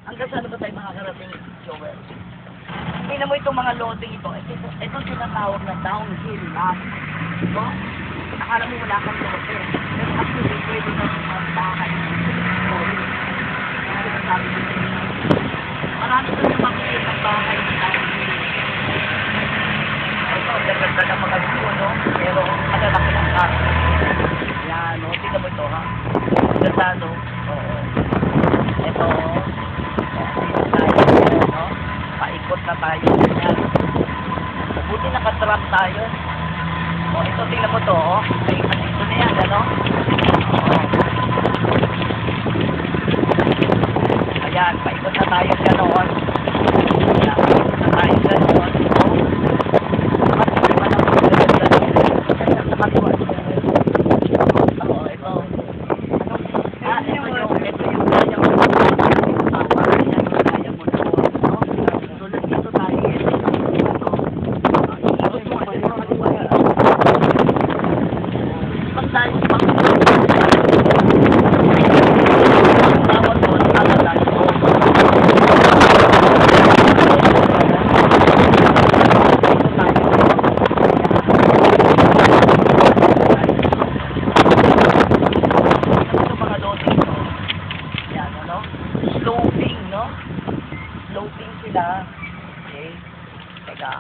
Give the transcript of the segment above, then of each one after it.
Hanggang saan ba tayo makakarating, Joel? Tingnan mo itong mga loading ito. Ito tinatawag na downhill map. Ito, akala mo wala kang loading. Pero actually, pwede na mga bahay. Ano ba sabi dito? Marami ko yung makikita ng bahay na downhill. Ito, ganda ng mga view, no? Pero malalaki ng kaso. Yan, no? Tingnan mo ito, ha? Ganda, no? Oo. Ito, dito tayo, no? Paikot na tayo. Yan. Buti nakatrap tayo. O, ito, tingnan mo to, oh. Ay, dito na yan, ano? Oo. Ayan, paikot na tayo ganoon. Ayan, paikot na tayo ganoon. Floating sila. Okay. Teka,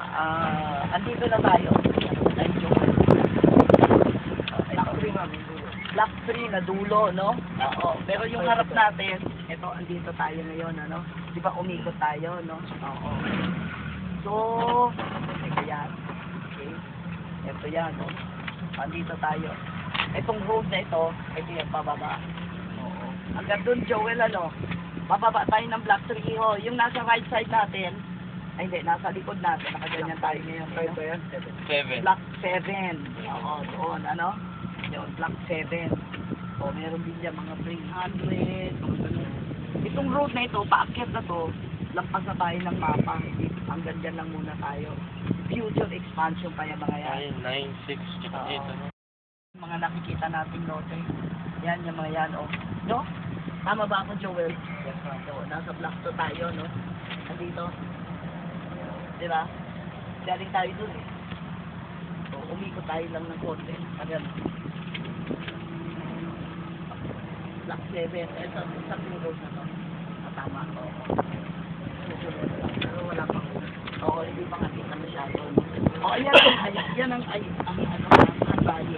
andito na tayo. Block 3 na dulo, no? Oo. Pero yung harap natin, ito, andito tayo ngayon, ano? Di ba umikot tayo, no? Oo. So, teka yan. Okay. Ito yan, no? Andito tayo. Itong road na ito, ito yan, pababa. Oo. Hanggang dun, Joel, ano? Bababa tayo ng block 3, ho. Yung nasa right side natin, ay hindi, nasa likod natin, nakaganyan tayo ngayon. Ano? 7. Block 7. Oo, doon, ano? Yun, block 7. O, meron din dyan mga 300. Itong road na ito, paakyat na to, lampas na tayo ng mapa. Hanggang dyan lang muna tayo. Future expansion pa yung mga yan. 9, 6, tsaka 8. Mga nakikita natin lote. Yan, yung mga yan, oh. No? Tama ba ako, Joel? Yes, so, nasa block 2 tayo, no? Nandito. Diba? Galing tayo dun, eh. So, umikot tayo lang ng konti. Ayan. Block 7. Ito, isang road na to. Tama. Oo. Pero wala pa. Oo, hindi pa nga kita masyado. Oo, ayan. Ayan ang bali.